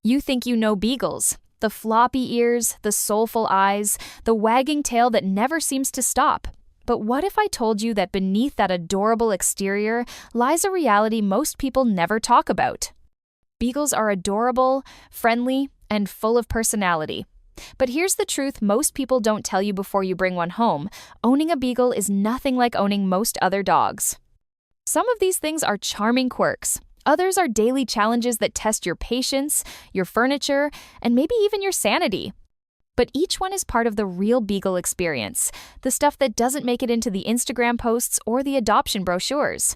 You think you know Beagles. The floppy ears, the soulful eyes, the wagging tail that never seems to stop. But what if I told you that beneath that adorable exterior lies a reality most people never talk about? Beagles are adorable, friendly, and full of personality. But here's the truth most people don't tell you before you bring one home. Owning a Beagle is nothing like owning most other dogs. Some of these things are charming quirks. Others are daily challenges that test your patience, your furniture, and maybe even your sanity. But each one is part of the real Beagle experience, the stuff that doesn't make it into the Instagram posts or the adoption brochures.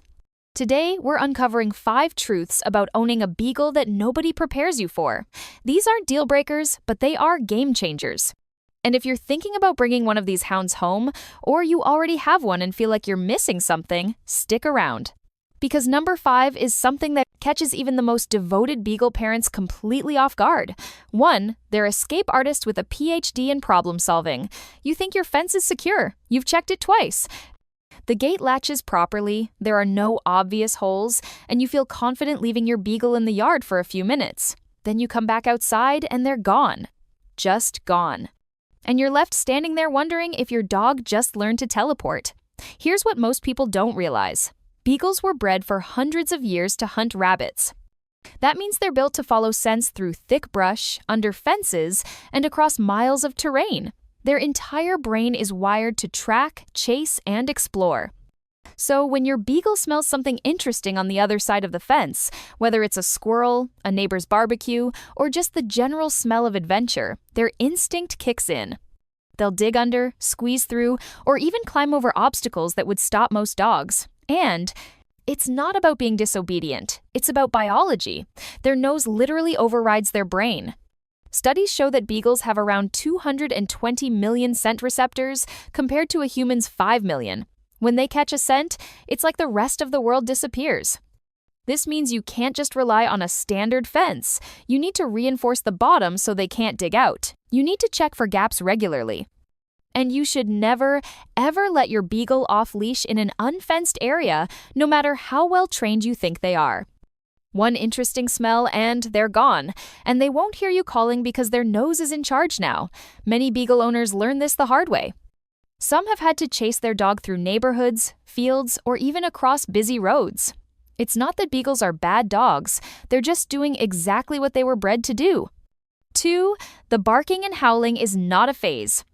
Today, we're uncovering 5 truths about owning a Beagle that nobody prepares you for. These aren't deal breakers, but they are game changers. And if you're thinking about bringing one of these hounds home, or you already have one and feel like you're missing something, stick around. Because number 5 is something that catches even the most devoted Beagle parents completely off guard. 1, they're escape artists with a PhD in problem solving. You think your fence is secure. You've checked it twice. The gate latches properly, there are no obvious holes, and you feel confident leaving your Beagle in the yard for a few minutes. Then you come back outside and they're gone. Just gone. And you're left standing there wondering if your dog just learned to teleport. Here's what most people don't realize. Beagles were bred for hundreds of years to hunt rabbits. That means they're built to follow scents through thick brush, under fences, and across miles of terrain. Their entire brain is wired to track, chase, and explore. So when your Beagle smells something interesting on the other side of the fence, whether it's a squirrel, a neighbor's barbecue, or just the general smell of adventure, their instinct kicks in. They'll dig under, squeeze through, or even climb over obstacles that would stop most dogs. And it's not about being disobedient. It's about biology. Their nose literally overrides their brain. Studies show that Beagles have around 220 million scent receptors compared to a human's 5 million. When they catch a scent, it's like the rest of the world disappears. This means you can't just rely on a standard fence. You need to reinforce the bottom so they can't dig out. You need to check for gaps regularly. And you should never, ever let your Beagle off-leash in an unfenced area, no matter how well trained you think they are. One interesting smell and they're gone, and they won't hear you calling because their nose is in charge now. Many Beagle owners learn this the hard way. Some have had to chase their dog through neighborhoods, fields, or even across busy roads. It's not that Beagles are bad dogs, they're just doing exactly what they were bred to do. 2, the barking and howling is not a phase.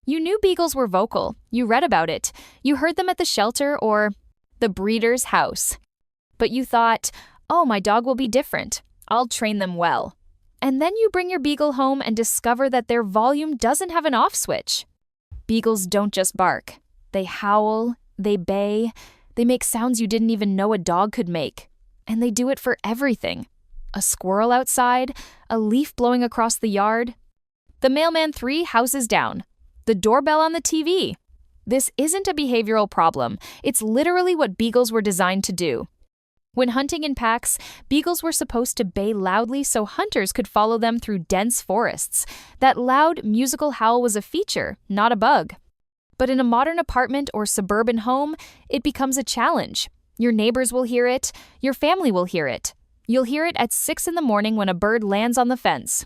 You knew Beagles were vocal, you read about it, you heard them at the shelter or the breeder's house. But you thought, oh, my dog will be different. I'll train them well. And then you bring your Beagle home and discover that their volume doesn't have an off switch. Beagles don't just bark. They howl, they bay, they make sounds you didn't even know a dog could make. And they do it for everything. A squirrel outside, a leaf blowing across the yard. The mailman 3 houses down. The doorbell on the TV. This isn't a behavioral problem. It's literally what Beagles were designed to do. When hunting in packs, Beagles were supposed to bay loudly so hunters could follow them through dense forests. That loud, musical howl was a feature, not a bug. But in a modern apartment or suburban home, it becomes a challenge. Your neighbors will hear it, your family will hear it. You'll hear it at 6 in the morning when a bird lands on the fence.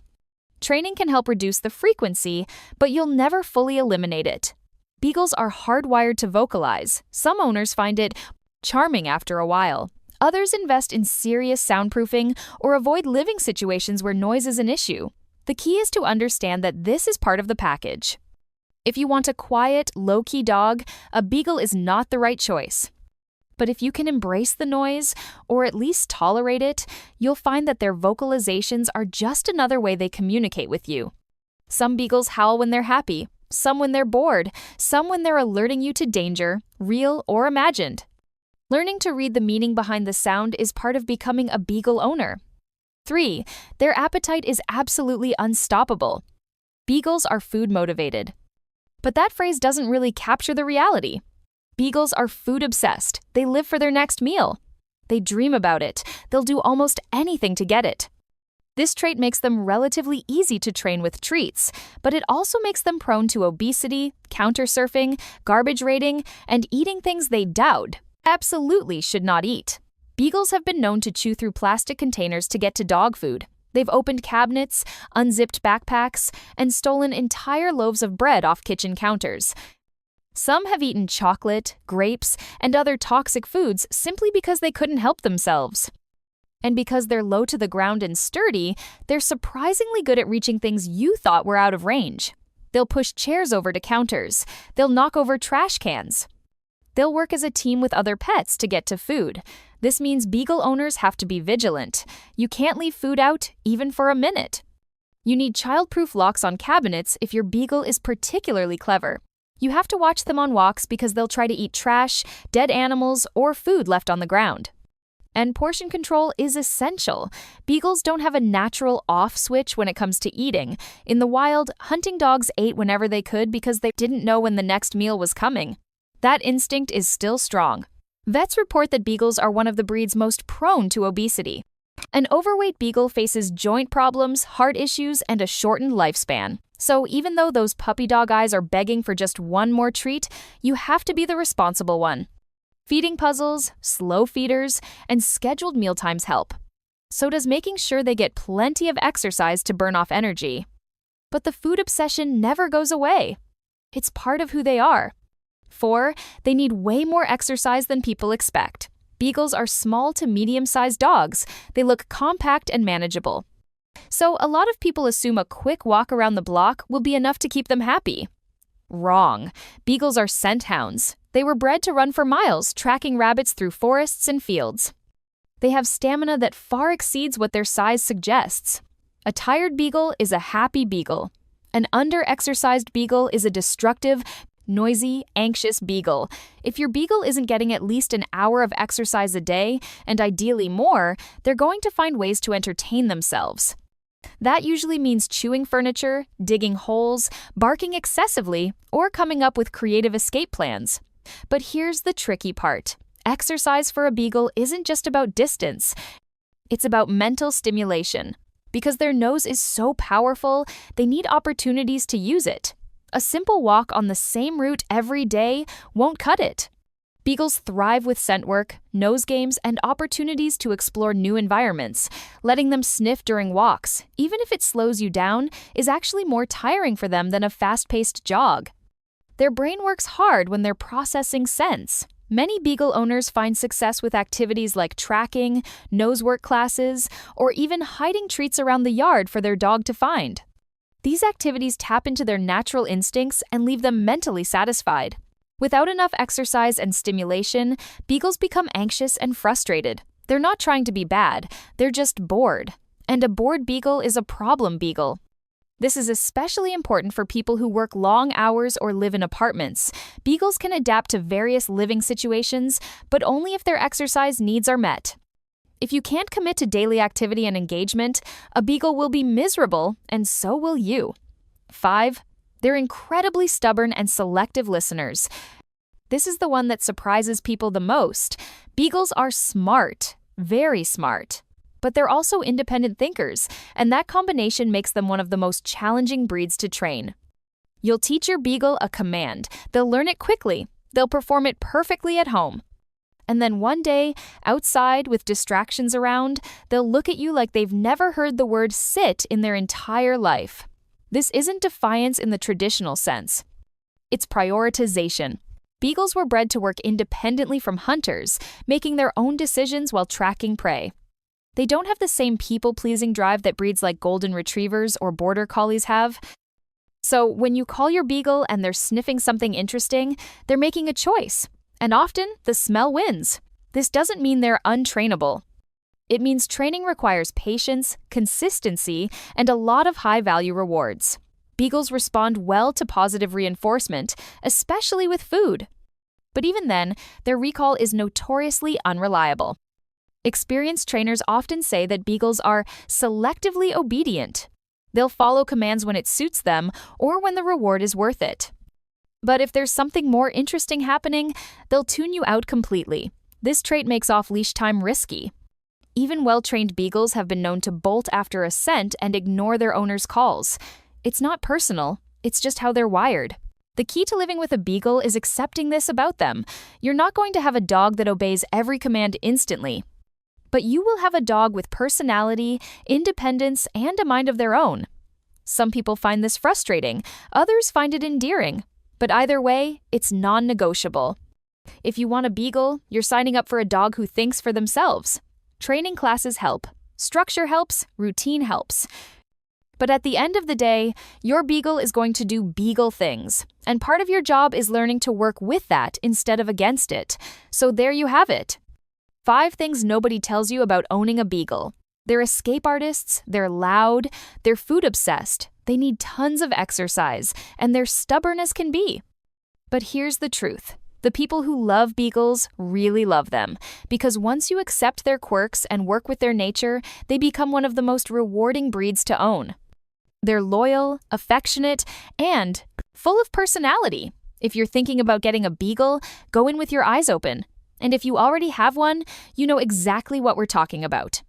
Training can help reduce the frequency, but you'll never fully eliminate it. Beagles are hardwired to vocalize. Some owners find it charming after a while. Others invest in serious soundproofing or avoid living situations where noise is an issue. The key is to understand that this is part of the package. If you want a quiet, low-key dog, a Beagle is not the right choice. But if you can embrace the noise, or at least tolerate it, you'll find that their vocalizations are just another way they communicate with you. Some Beagles howl when they're happy, some when they're bored, some when they're alerting you to danger, real or imagined. Learning to read the meaning behind the sound is part of becoming a Beagle owner. 3, their appetite is absolutely unstoppable. Beagles are food motivated. But that phrase doesn't really capture the reality. Beagles are food obsessed. They live for their next meal. They dream about it. They'll do almost anything to get it. This trait makes them relatively easy to train with treats, but it also makes them prone to obesity, counter-surfing, garbage raiding, and eating things they absolutely should not eat. Beagles have been known to chew through plastic containers to get to dog food. They've opened cabinets, unzipped backpacks, and stolen entire loaves of bread off kitchen counters. Some have eaten chocolate, grapes, and other toxic foods simply because they couldn't help themselves. And because they're low to the ground and sturdy, they're surprisingly good at reaching things you thought were out of range. They'll push chairs over to counters. They'll knock over trash cans. They'll work as a team with other pets to get to food. This means Beagle owners have to be vigilant. You can't leave food out, even for a minute. You need child-proof locks on cabinets if your Beagle is particularly clever. You have to watch them on walks because they'll try to eat trash, dead animals, or food left on the ground. And portion control is essential. Beagles don't have a natural off switch when it comes to eating. In the wild, hunting dogs ate whenever they could because they didn't know when the next meal was coming. That instinct is still strong. Vets report that Beagles are one of the breeds most prone to obesity. An overweight Beagle faces joint problems, heart issues, and a shortened lifespan. So even though those puppy dog eyes are begging for just one more treat, you have to be the responsible one. Feeding puzzles, slow feeders, and scheduled mealtimes help. So does making sure they get plenty of exercise to burn off energy. But the food obsession never goes away. It's part of who they are. 4, they need way more exercise than people expect. Beagles are small to medium-sized dogs. They look compact and manageable. So a lot of people assume a quick walk around the block will be enough to keep them happy. Wrong. Beagles are scent hounds. They were bred to run for miles, tracking rabbits through forests and fields. They have stamina that far exceeds what their size suggests. A tired Beagle is a happy Beagle. An under-exercised Beagle is a destructive, noisy, anxious Beagle. If your Beagle isn't getting at least an hour of exercise a day, and ideally more, they're going to find ways to entertain themselves. That usually means chewing furniture, digging holes, barking excessively, or coming up with creative escape plans. But here's the tricky part. Exercise for a Beagle isn't just about distance. It's about mental stimulation. Because their nose is so powerful, they need opportunities to use it. A simple walk on the same route every day won't cut it. Beagles thrive with scent work, nose games, and opportunities to explore new environments. Letting them sniff during walks, even if it slows you down, is actually more tiring for them than a fast-paced jog. Their brain works hard when they're processing scents. Many Beagle owners find success with activities like tracking, nose work classes, or even hiding treats around the yard for their dog to find. These activities tap into their natural instincts and leave them mentally satisfied. Without enough exercise and stimulation, Beagles become anxious and frustrated. They're not trying to be bad, they're just bored. And a bored Beagle is a problem Beagle. This is especially important for people who work long hours or live in apartments. Beagles can adapt to various living situations, but only if their exercise needs are met. If you can't commit to daily activity and engagement, a Beagle will be miserable, and so will you. 5, they're incredibly stubborn and selective listeners. This is the one that surprises people the most. Beagles are smart, very smart. But they're also independent thinkers, and that combination makes them one of the most challenging breeds to train. You'll teach your Beagle a command. They'll learn it quickly. They'll perform it perfectly at home. And then one day, outside with distractions around, they'll look at you like they've never heard the word sit in their entire life. This isn't defiance in the traditional sense. It's prioritization. Beagles were bred to work independently from hunters, making their own decisions while tracking prey. They don't have the same people-pleasing drive that breeds like golden retrievers or border collies have. So when you call your Beagle and they're sniffing something interesting, they're making a choice. And often, the smell wins. This doesn't mean they're untrainable. It means training requires patience, consistency, and a lot of high-value rewards. Beagles respond well to positive reinforcement, especially with food. But even then, their recall is notoriously unreliable. Experienced trainers often say that Beagles are selectively obedient. They'll follow commands when it suits them or when the reward is worth it. But if there's something more interesting happening, they'll tune you out completely. This trait makes off-leash time risky. Even well-trained Beagles have been known to bolt after a scent and ignore their owner's calls. It's not personal, it's just how they're wired. The key to living with a Beagle is accepting this about them. You're not going to have a dog that obeys every command instantly. But you will have a dog with personality, independence, and a mind of their own. Some people find this frustrating, others find it endearing. But either way, it's non-negotiable. If you want a Beagle, you're signing up for a dog who thinks for themselves. Training classes help. Structure helps. Routine helps. But at the end of the day, your Beagle is going to do Beagle things. And part of your job is learning to work with that instead of against it. So there you have it. 5 things nobody tells you about owning a Beagle. They're escape artists, they're loud, they're food obsessed, they need tons of exercise, and they're stubborn as can be. But here's the truth. The people who love Beagles really love them, because once you accept their quirks and work with their nature, they become one of the most rewarding breeds to own. They're loyal, affectionate, and full of personality. If you're thinking about getting a Beagle, go in with your eyes open. And if you already have one, you know exactly what we're talking about.